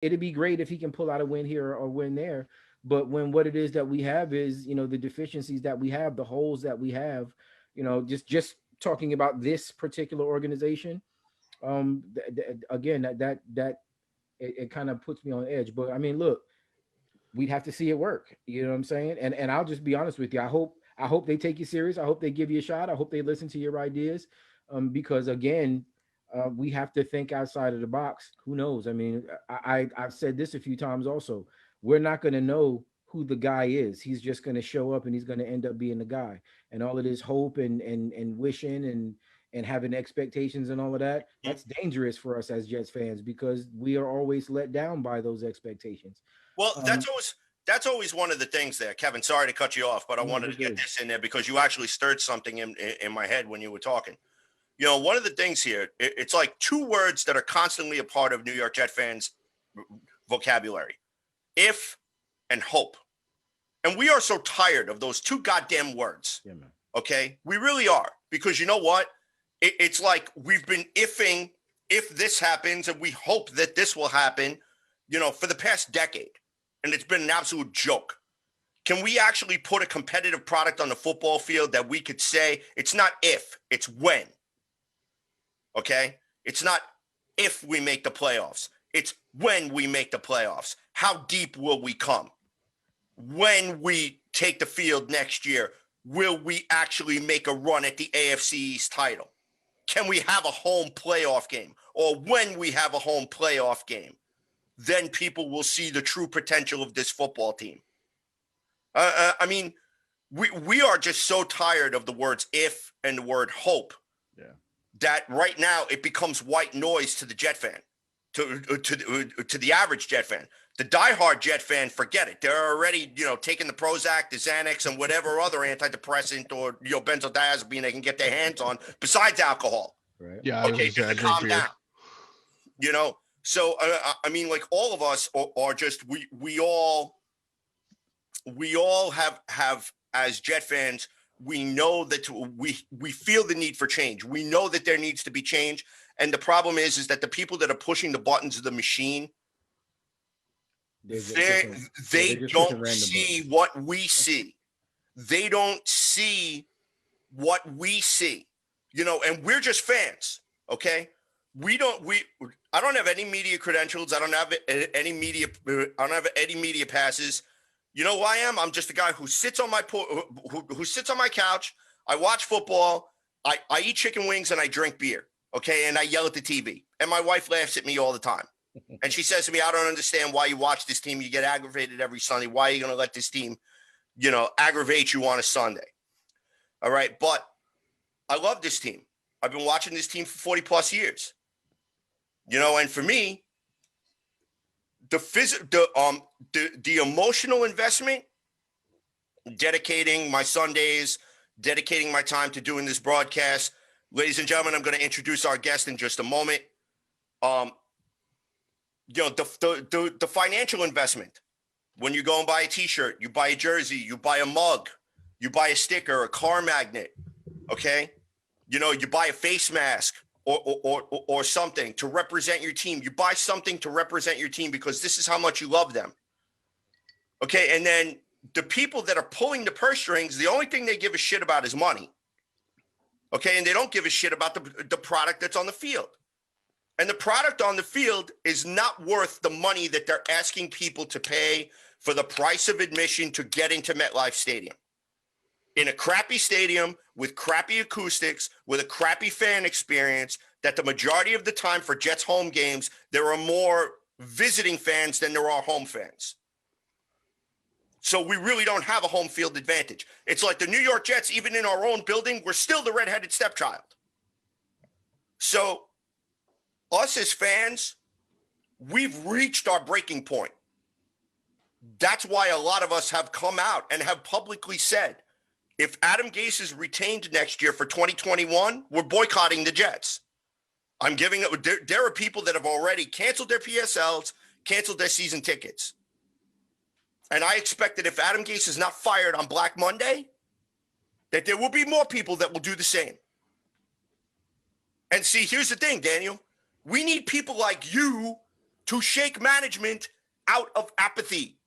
it'd be great if he can pull out a win here or win there. But when what it is that we have is, the deficiencies that we have, the holes that we have, just talking about this particular organization, again, that it kind of puts me on edge. But I mean, look, we'd have to see it work. You know what I'm saying? And I'll just be honest with you. I hope they take you serious. I hope they give you a shot. I hope they listen to your ideas. Because again, we have to think outside of the box. Who knows? I mean, I've said this a few times also. We're not going to know who the guy is. He's just going to show up and he's going to end up being the guy. And all of this hope and wishing and having expectations and all of that, Mhm. that's dangerous for us as Jets fans because we are always let down by those expectations. Well, Um, that's always one of the things there, Kevin. Sorry to cut you off, but I no, wanted you're to get good. this in there because you actually stirred something in my head when you were talking. One of the things here, it's like two words that are constantly a part of New York Jet fans' vocabulary: if and hope. And we are so tired of those two goddamn words. Yeah, man. Okay, we really are, because you know what? It's like we've been ifing if this happens, and we hope that this will happen, for the past decade, and it's been an absolute joke. Can we actually put a competitive product on the football field that we could say it's not if, it's when? Okay, it's not if we make the playoffs, it's when we make the playoffs. How deep will we come? When we take the field next year, will we actually make a run at the AFC East title? Can we have a home playoff game? Or when we have a home playoff game, then people will see the true potential of this football team. I mean, we are just so tired of the words if and the word hope Yeah. that right now it becomes white noise to the Jet fan, to the average Jet fan. The diehard Jet fan, forget it. They're already, taking the Prozac, the Xanax, and whatever other antidepressant or benzodiazepine they can get their hands on besides alcohol. Right. Yeah, I was Okay, gonna say just I to drink calm beer. down. So I mean, like all of us are just we all have as Jet fans. We know that we feel the need for change. We know that there needs to be change, and the problem is that the people that are pushing the buttons of the machine, They're just they pushing. Yeah, they're they just pushing don't random see buttons. what we see. They don't see what we see. And we're just fans. Okay, I don't have any media credentials. I don't have any media. I don't have any media passes. You know who I am? I'm just a guy who sits on my who sits on my couch. I watch football. I eat chicken wings and I drink beer. Okay, and I yell at the TV. And my wife laughs at me all the time. And she says to me, "I don't understand why you watch this team. You get aggravated every Sunday. Why are you going to let this team, aggravate you on a Sunday?" All right, but I love this team. I've been watching this team for 40 plus years. And for me, the emotional investment, dedicating my Sundays, dedicating my time to doing this broadcast. Ladies and gentlemen, I'm going to introduce our guest in just a moment. Um, the financial investment. When you go and buy a T-shirt, you buy a jersey, you buy a mug, you buy a sticker, a car magnet. Okay, you buy a face mask or something to represent your team. You buy something to represent your team because this is how much you love them. Okay, and then the people that are pulling the purse strings, the only thing they give a shit about is money. Okay, and they don't give a shit about the product that's on the field. And the product on the field is not worth the money that they're asking people to pay for the price of admission to get into MetLife Stadium. In a crappy stadium with crappy acoustics, with a crappy fan experience, that the majority of the time for Jets home games, there are more visiting fans than there are home fans. So we really don't have a home field advantage. It's like the New York Jets, even in our own building, we're still the redheaded stepchild. So us as fans, we've reached our breaking point. That's why a lot of us have come out and have publicly said, if Adam Gase is retained next year for 2021, we're boycotting the Jets. I'm giving it. There are people that have already canceled their PSLs, canceled their season tickets. And I expect that if Adam Gase is not fired on Black Monday, that there will be more people that will do the same. And see, here's the thing, Daniel. We need people like you to shake management out of apathy.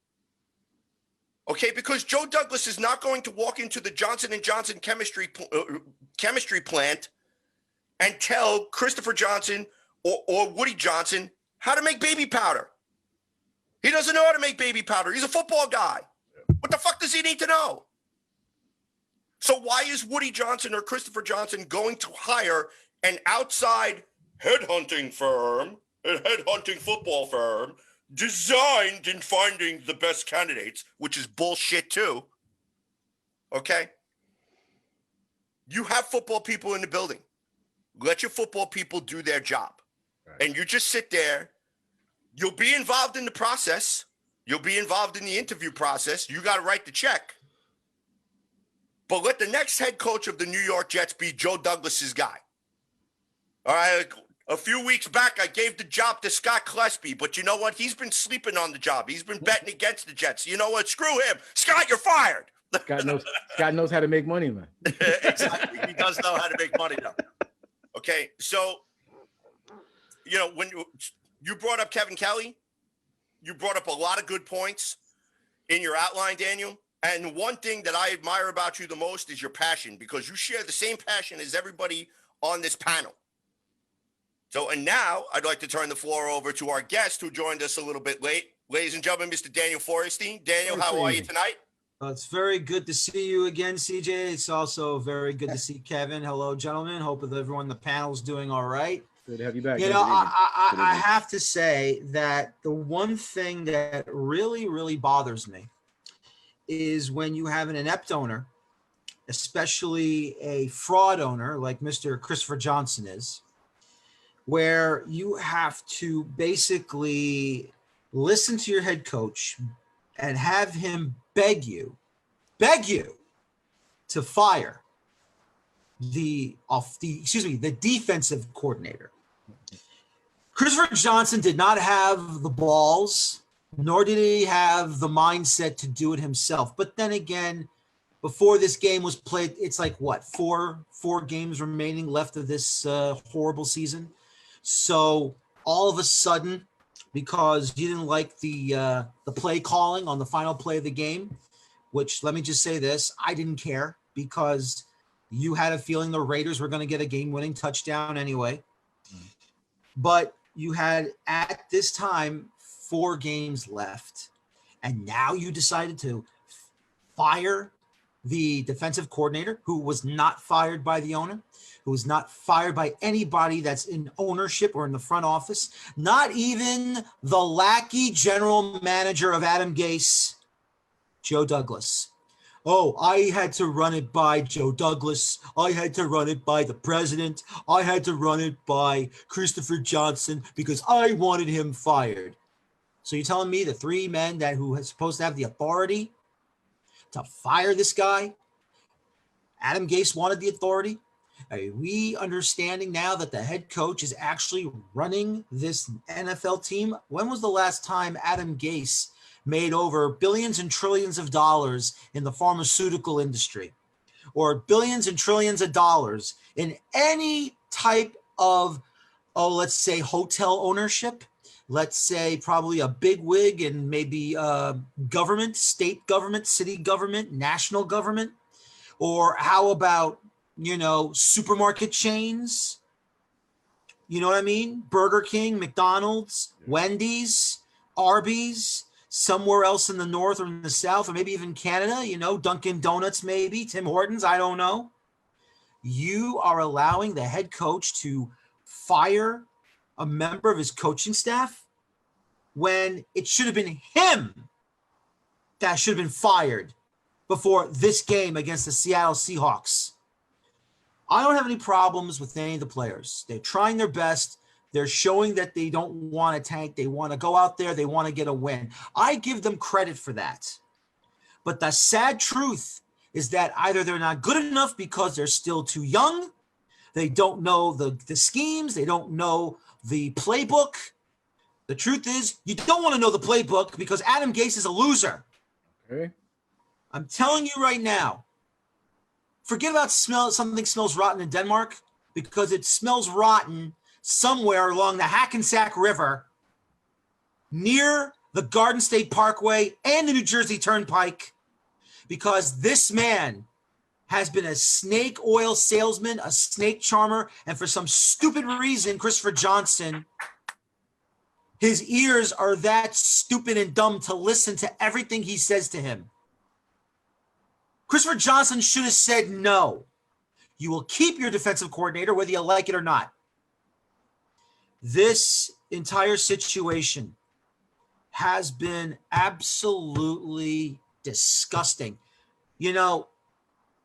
Okay, because Joe Douglas is not going to walk into the Johnson & Johnson chemistry plant and tell Christopher Johnson or Woody Johnson how to make baby powder. He doesn't know how to make baby powder. He's a football guy. What the fuck does he need to know? So why is Woody Johnson or Christopher Johnson going to hire an outside headhunting firm, a headhunting football firm, designed in finding the best candidates, which is bullshit too? Okay? You have football people in the building. Let your football people do their job. Right. And you just sit there. You'll be involved in the process. You'll be involved in the interview process. You got to write the check. But let the next head coach of the New York Jets be Joe Douglas's guy. All right. A few weeks back, I gave the job to Scott Klesby, but you know what? He's been sleeping on the job. He's been betting against the Jets. You know what? Screw him. Scott, you're fired. Scott knows how to make money, man. Exactly. He does know how to make money, though. Okay. So, you know, when you brought up Kevin Kelly, you brought up a lot of good points in your outline, Daniel. And one thing that I admire about you the most is your passion, because you share the same passion as everybody on this panel. So, and now I'd like to turn the floor over to our guest who joined us a little bit late. Ladies and gentlemen, Mr. Daniel Forrestein. Daniel, how are you tonight? It's very good to see you again, CJ. It's also very good to see Kevin. Hello, gentlemen. Hope that everyone on the panel is doing all right. Good to have you back. You know, I have to say that the one thing that really, really bothers me is when you have an inept owner, especially a fraud owner like Mr. Christopher Johnson is, where you have to basically listen to your head coach and have him beg you to fire the defensive coordinator. Christopher Johnson did not have the balls, nor did he have the mindset to do it himself. But then again, before this game was played, it's like what, four games remaining left of this horrible season. So all of a sudden, because you didn't like the play calling on the final play of the game, which, let me just say this, I didn't care, because you had a feeling the Raiders were going to get a game-winning touchdown anyway. But you had, at this time, 4 games left, and now you decided to fire the defensive coordinator, who was not fired by the owner, who was not fired by anybody that's in ownership or in the front office, not even the lackey general manager of Adam Gase, Joe Douglas. Oh, I had to run it by Joe Douglas. I had to run it by the president. I had to run it by Christopher Johnson because I wanted him fired. So you're telling me the 3 men who are supposed to have the authority to fire this guy, Adam Gase wanted the authority? Are we understanding now that the head coach is actually running this NFL team? When was the last time Adam Gase made over billions and trillions of dollars in the pharmaceutical industry, or billions and trillions of dollars in any type of, let's say hotel ownership? Let's say probably a big wig and maybe government, state government, city government, national government. Or how about, supermarket chains? You know what I mean? Burger King, McDonald's, Wendy's, Arby's, somewhere else in the north or in the south, or maybe even Canada, Dunkin' Donuts, maybe, Tim Hortons, I don't know. You are allowing the head coach to fire a member of his coaching staff when it should have been him that should have been fired before this game against the Seattle Seahawks. I don't have any problems with any of the players. They're trying their best. They're showing that they don't want to tank. They want to go out there. They want to get a win. I give them credit for that. But the sad truth is that either they're not good enough because they're still too young. They don't know the schemes. They don't know the playbook. The truth is, you don't want to know the playbook because Adam Gase is a loser. Okay. I'm telling you right now, forget about something smells rotten in Denmark, because it smells rotten somewhere along the Hackensack River near the Garden State Parkway and the New Jersey Turnpike, because this man has been a snake oil salesman, a snake charmer, and for some stupid reason, Christopher Johnson, his ears are that stupid and dumb to listen to everything he says to him. Christopher Johnson should have said no. You will keep your defensive coordinator whether you like it or not. This entire situation has been absolutely disgusting. You know,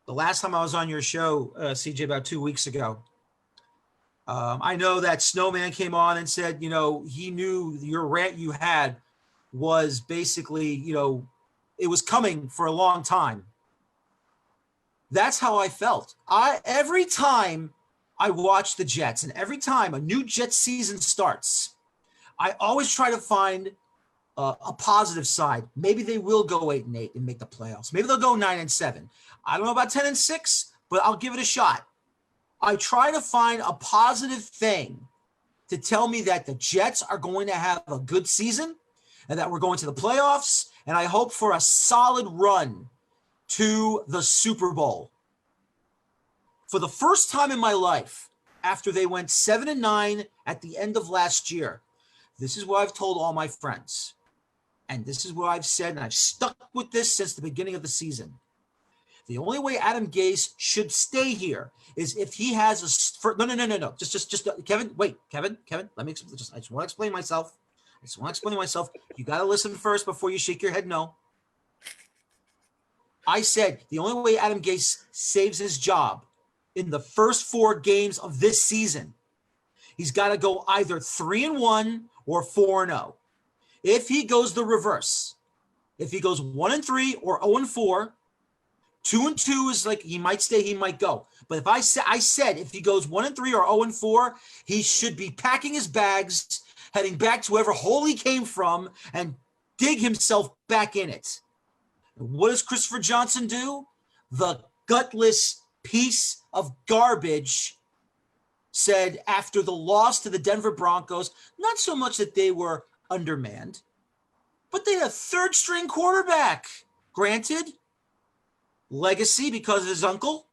the last time I was on your show, CJ, about 2 weeks ago, I know that Snowman came on and said, you know, he knew your rant you had was basically, you know, it was coming for a long time. That's how I felt. Every time I watch the Jets and every time a new Jets season starts, I always try to find a positive side. Maybe they will go 8-8 and make the playoffs. Maybe they'll go 9-7. I don't know about 10-6, but I'll give it a shot. I try to find a positive thing to tell me that the Jets are going to have a good season and that we're going to the playoffs. And I hope for a solid run to the Super Bowl. For the first time in my life, after they went 7-9 at the end of last year, this is what I've told all my friends. And this is what I've said, and I've stuck with this since the beginning of the season. The only way Adam Gase should stay here is if he has a no. Just Kevin, wait, Kevin, let me I just want to explain myself. You got to listen first before you shake your head no. I said the only way Adam Gase saves his job in the first 4 games of this season, he's got to go either 3-1 or 4-0. If he goes the reverse, if he goes 1-3 or 0-4, 2-2 is like he might stay, he might go. But if I said if he goes 1-3 or 0-4, he should be packing his bags, heading back to wherever hole he came from, and dig himself back in it. What does Christopher Johnson do? The gutless piece of garbage said after the loss to the Denver Broncos, not so much that they were undermanned, but they had a third-string quarterback. Granted, legacy because of his uncle,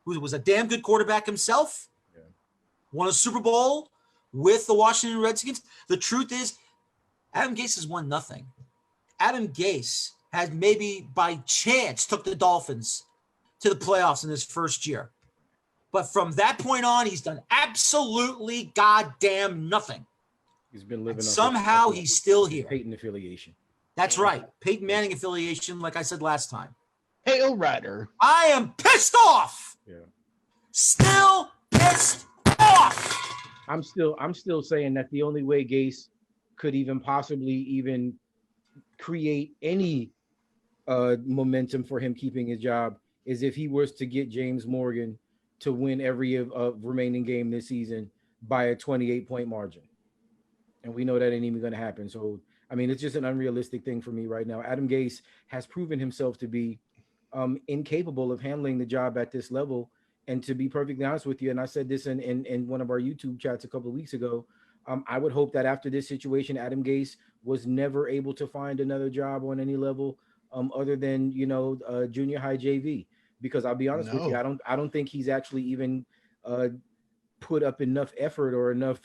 who was a damn good quarterback himself, won a Super Bowl with the Washington Redskins. The truth is, Adam Gase has won nothing. Adam Gase has maybe by chance took the Dolphins to the playoffs in his first year. But from that point on, he's done absolutely goddamn nothing. He's been living. Somehow he's still here. Peyton affiliation. That's right. Peyton Manning affiliation, like I said last time. Hail Ryder. I am pissed off. Yeah. Still pissed off. I'm still saying that the only way Gase could even possibly even create any momentum for him keeping his job is if he was to get James Morgan to win every remaining game this season by a 28-point margin. And we know that ain't even going to happen. So, I mean, it's just an unrealistic thing for me right now. Adam Gase has proven himself to be incapable of handling the job at this level. And to be perfectly honest with you, and I said this in one of our YouTube chats a couple of weeks ago, I would hope that after this situation, Adam Gase was never able to find another job on any level other than, junior high JV. Because I'll be honest with you, I don't think he's actually even put up enough effort or enough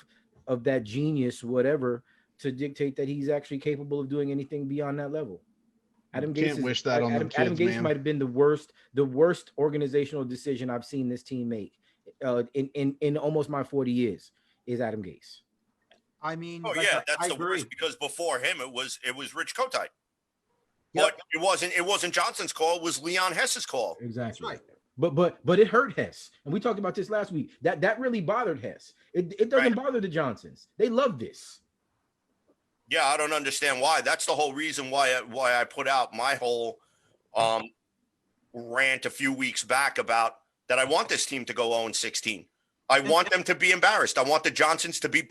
of that genius, whatever, to dictate that he's actually capable of doing anything beyond that level. Adam Gase wish that on them kids, Adam Gase man. might have been the worst organizational decision I've seen this team make in almost my 40 years is Adam Gase. I mean, that's the agree. worst because before him it was Rich Kotite. Yep. But it wasn't Johnson's call, it was Leon Hess's call. Exactly. Right. But it hurt Hess, and we talked about this last week. That really bothered Hess. It doesn't bother the Johnsons. They love this. Yeah, I don't understand why. That's the whole reason why I put out my whole rant a few weeks back about that. I want this team to go 0-16. I want them to be embarrassed. I want the Johnsons to be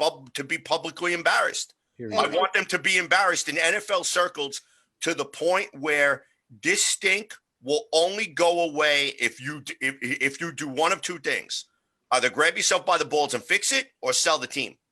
publicly embarrassed. I want them to be embarrassed in NFL circles to the point where this stink will only go away if you do one of two things: either grab yourself by the balls and fix it, or sell the team.